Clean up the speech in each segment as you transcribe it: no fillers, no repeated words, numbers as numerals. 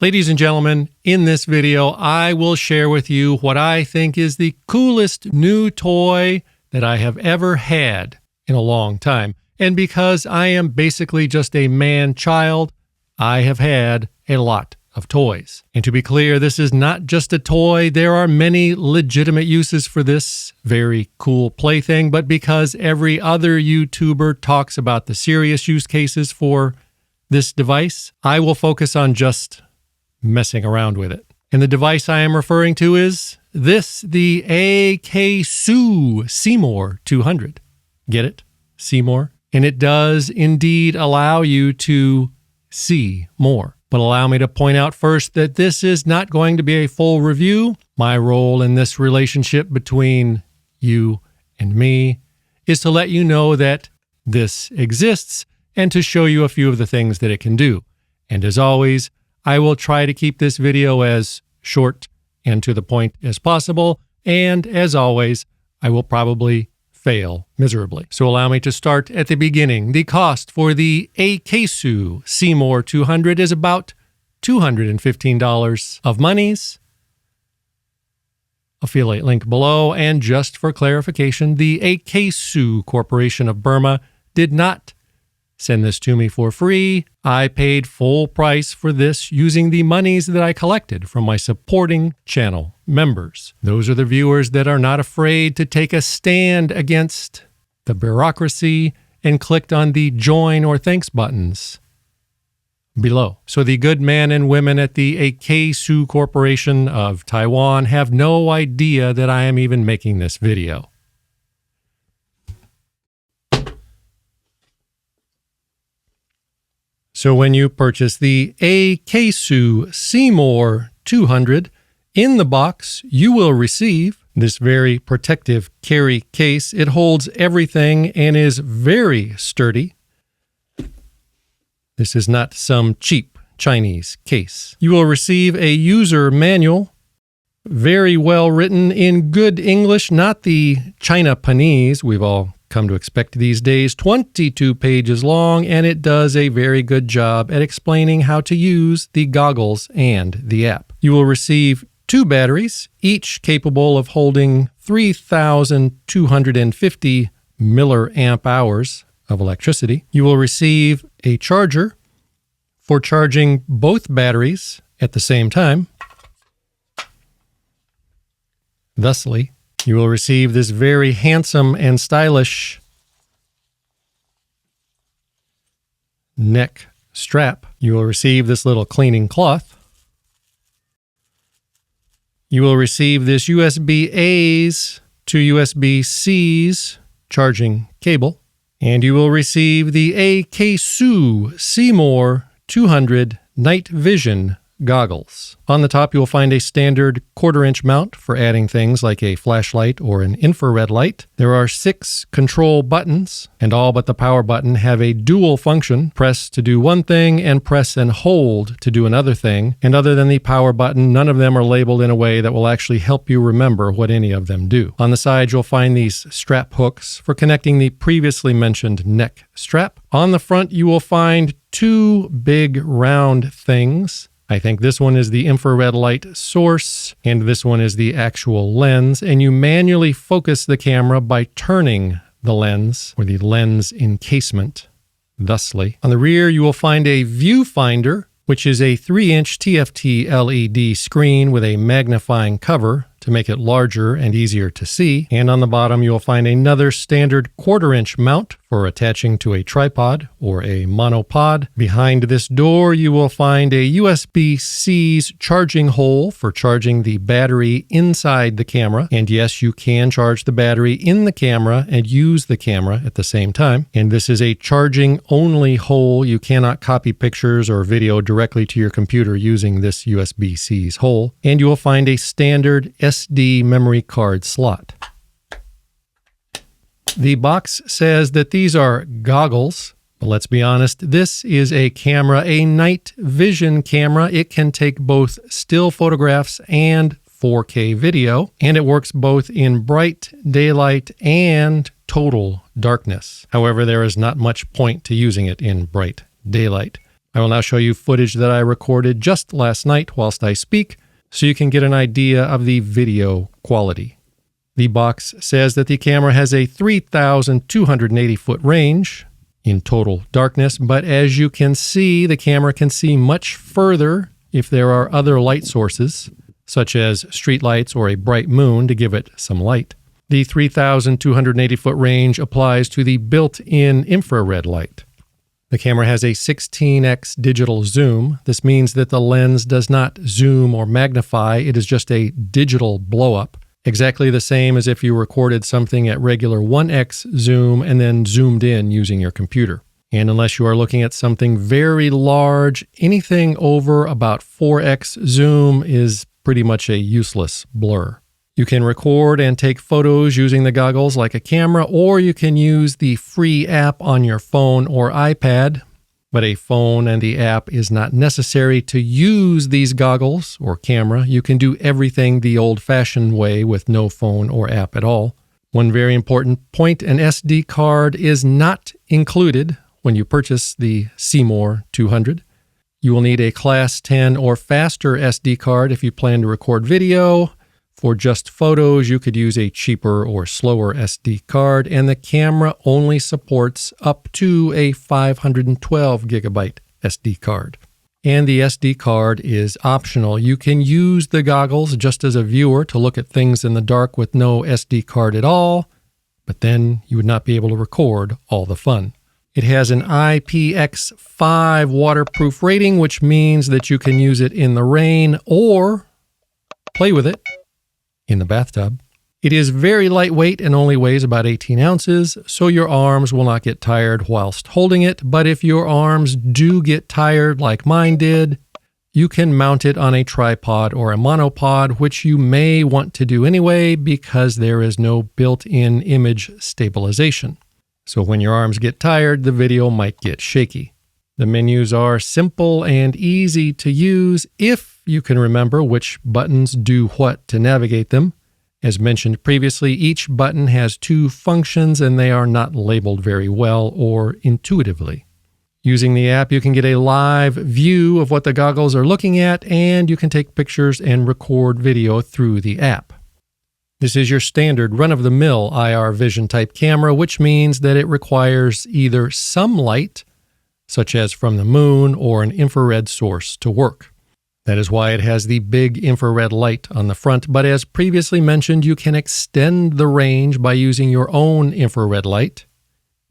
Ladies and gentlemen, in this video, I will share with you what I think is the coolest new toy that I have ever had in a long time. And because I am basically just a man-child, I have had a lot of toys. And to be clear, this is not just a toy. There are many legitimate uses for this very cool plaything, but because every other YouTuber talks about the serious use cases for this device, I will focus on just messing around with it. And the device I am referring to is this, the Akaso Seemor 200. Get it? Seemor. And it does indeed allow you to see more. But allow me to point out first that this is not going to be a full review. My role in this relationship between you and me is to let you know that this exists and to show you a few of the things that it can do. And as always, I will try to keep this video as short and to the point as possible, and as always, I will probably fail miserably. So allow me to start at the beginning. The cost for the Akaso Seemor 200 is about $215 of monies. Affiliate link below, and just for clarification, the Akaso Corporation of Burma did not send this to me for free. I paid full price for this using the monies that I collected from my supporting channel members. Those are the viewers that are not afraid to take a stand against the bureaucracy and clicked on the join or thanks buttons below. So the good men and women at the Akaso Corporation of Taiwan have no idea that I am even making this video. So when you purchase the Akaso Seemor 200, in the box, you will receive this very protective carry case. It holds everything and is very sturdy. This is not some cheap Chinese case. You will receive a user manual, very well written in good English, not the China-Panese we've all come to expect these days, 22 pages long, and it does a very good job at explaining how to use the goggles and the app. You will receive 2 batteries, each capable of holding 3,250 milliamp hours of electricity. You will receive a charger for charging both batteries at the same time. Thusly, you will receive this very handsome and stylish neck strap. You will receive this little cleaning cloth. You will receive this USB-A's to USB-C's charging cable. And you will receive the Akaso Seemor 200 Night Vision goggles. On the top, you will find a standard 1/4-inch mount for adding things like a flashlight or an infrared light. There are 6 control buttons, and all but the power button have a dual function: press to do one thing and press and hold to do another thing. And other than the power button, none of them are labeled in a way that will actually help you remember what any of them do. On the side, you'll find these strap hooks for connecting the previously mentioned neck strap. On the front, you will find 2 big round things. I think this one is the infrared light source, and this one is the actual lens, and you manually focus the camera by turning the lens, or the lens encasement, thusly. On the rear, you will find a viewfinder, which is a 3-inch TFT LED screen with a magnifying cover to make it larger and easier to see. And on the bottom, you will find another standard 1/4-inch mount for attaching to a tripod or a monopod. Behind this door, you will find a USB-C's charging hole for charging the battery inside the camera. And yes, you can charge the battery in the camera and use the camera at the same time. And this is a charging-only hole. You cannot copy pictures or video directly to your computer using this USB-C's hole. And you will find a standard SD memory card slot. The box says that these are goggles, but let's be honest, this is a camera, a night vision camera. It can take both still photographs and 4K video, and it works both in bright daylight and total darkness. However, there is not much point to using it in bright daylight. I will now show you footage that I recorded just last night whilst I speak, so you can get an idea of the video quality. The box says that the camera has a 3,280-foot range in total darkness, but as you can see, the camera can see much further if there are other light sources, such as street lights or a bright moon to give it some light. The 3,280-foot range applies to the built-in infrared light. The camera has a 16x digital zoom. This means that the lens does not zoom or magnify. It is just a digital blow-up, exactly the same as if you recorded something at regular 1x zoom and then zoomed in using your computer. And unless you are looking at something very large, anything over about 4x zoom is pretty much a useless blur. You can record and take photos using the goggles like a camera, or you can use the free app on your phone or iPad. But a phone and the app is not necessary to use these goggles or camera. You can do everything the old-fashioned way with no phone or app at all. One very important point, an SD card is not included when you purchase the Seemor 200. You will need a Class 10 or faster SD card if you plan to record video. For just photos, you could use a cheaper or slower SD card, and the camera only supports up to a 512 gigabyte SD card. And the SD card is optional. You can use the goggles just as a viewer to look at things in the dark with no SD card at all, but then you would not be able to record all the fun. It has an IPX5 waterproof rating, which means that you can use it in the rain or play with it in the bathtub. It is very lightweight and only weighs about 18 ounces, so your arms will not get tired whilst holding it. But if your arms do get tired like mine did, you can mount it on a tripod or a monopod, which you may want to do anyway because there is no built-in image stabilization. So when your arms get tired, the video might get shaky. The menus are simple and easy to use if you can remember which buttons do what to navigate them. As mentioned previously, each button has two functions and they are not labeled very well or intuitively. Using the app, you can get a live view of what the goggles are looking at, and you can take pictures and record video through the app. This is your standard run-of-the-mill IR vision type camera, which means that it requires either some light, such as from the moon, or an infrared source to work. That is why it has the big infrared light on the front, but as previously mentioned, you can extend the range by using your own infrared light,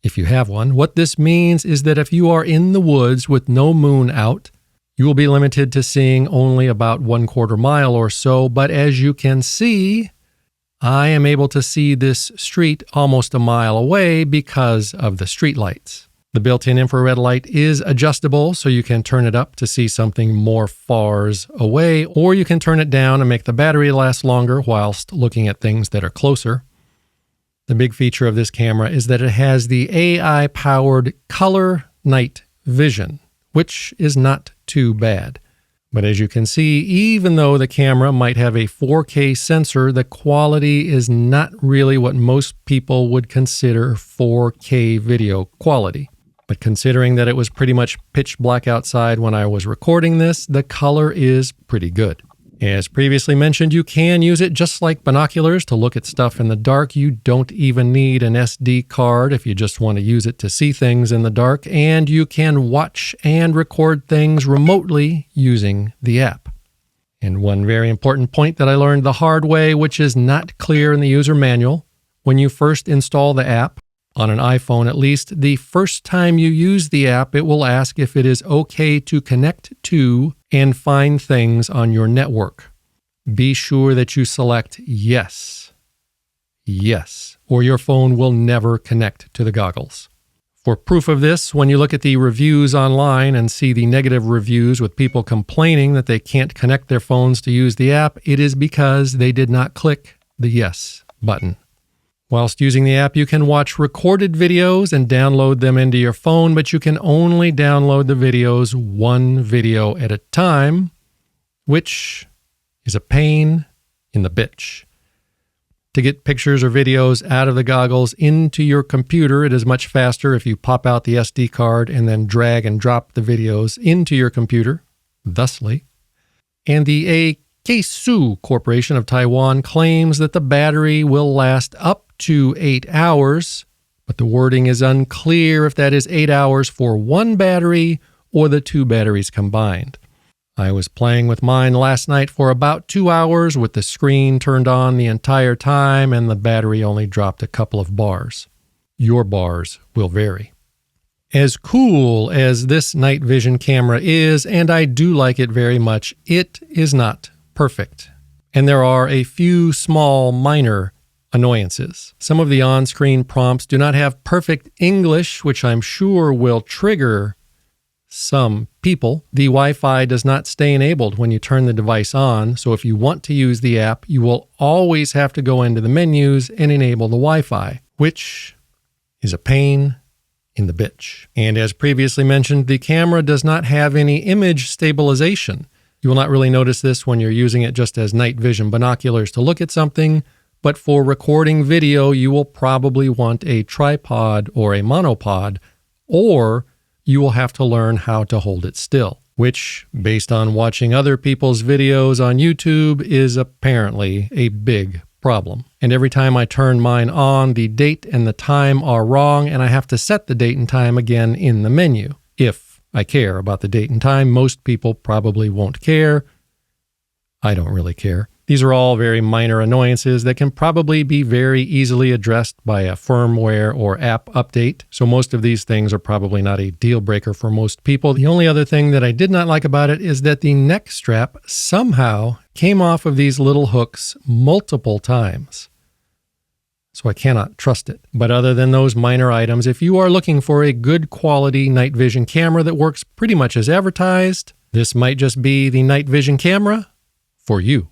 if you have one. What this means is that if you are in the woods with no moon out, you will be limited to seeing only about 1/4 mile or so, but as you can see, I am able to see this street almost a mile away because of the street lights. The built-in infrared light is adjustable, so you can turn it up to see something more fars away, or you can turn it down and make the battery last longer whilst looking at things that are closer. The big feature of this camera is that it has the AI-powered color night vision, which is not too bad. But as you can see, even though the camera might have a 4K sensor, the quality is not really what most people would consider 4K video quality. But considering that it was pretty much pitch black outside when I was recording this, the color is pretty good. As previously mentioned, you can use it just like binoculars to look at stuff in the dark. You don't even need an SD card if you just want to use it to see things in the dark, and you can watch and record things remotely using the app. And one very important point that I learned the hard way, which is not clear in the user manual, when you first install the app, on an iPhone at least, the first time you use the app, it will ask if it is okay to connect to and find things on your network. Be sure that you select yes, or your phone will never connect to the goggles. For proof of this, when you look at the reviews online and see the negative reviews with people complaining that they can't connect their phones to use the app, it is because they did not click the yes button. Whilst using the app, you can watch recorded videos and download them into your phone, but you can only download the videos one video at a time, which is a pain in the bitch. To get pictures or videos out of the goggles into your computer, it is much faster if you pop out the SD card and then drag and drop the videos into your computer, thusly. And the Akaso Corporation of Taiwan claims that the battery will last up to 8 hours, but the wording is unclear if that is 8 hours for one battery or the two batteries combined. I was playing with mine last night for about 2 hours with the screen turned on the entire time and the battery only dropped a couple of bars. Your bars will vary. As cool as this night vision camera is, and I do like it very much, it is not perfect. And there are a few small minor annoyances. Some of the on-screen prompts do not have perfect English, which I'm sure will trigger some people. The Wi-Fi does not stay enabled when you turn the device on, so if you want to use the app, you will always have to go into the menus and enable the Wi-Fi, which is a pain in the bitch. And as previously mentioned, the camera does not have any image stabilization. You will not really notice this when you're using it just as night vision binoculars to look at something, but for recording video, you will probably want a tripod or a monopod, or you will have to learn how to hold it still, which, based on watching other people's videos on YouTube, is apparently a big problem. And every time I turn mine on, the date and the time are wrong, and I have to set the date and time again in the menu. If I care about the date and time, most people probably won't care. I don't really care. These are all very minor annoyances that can probably be very easily addressed by a firmware or app update. So most of these things are probably not a deal breaker for most people. The only other thing that I did not like about it is that the neck strap somehow came off of these little hooks multiple times. So I cannot trust it. But other than those minor items, if you are looking for a good quality night vision camera that works pretty much as advertised, this might just be the night vision camera for you.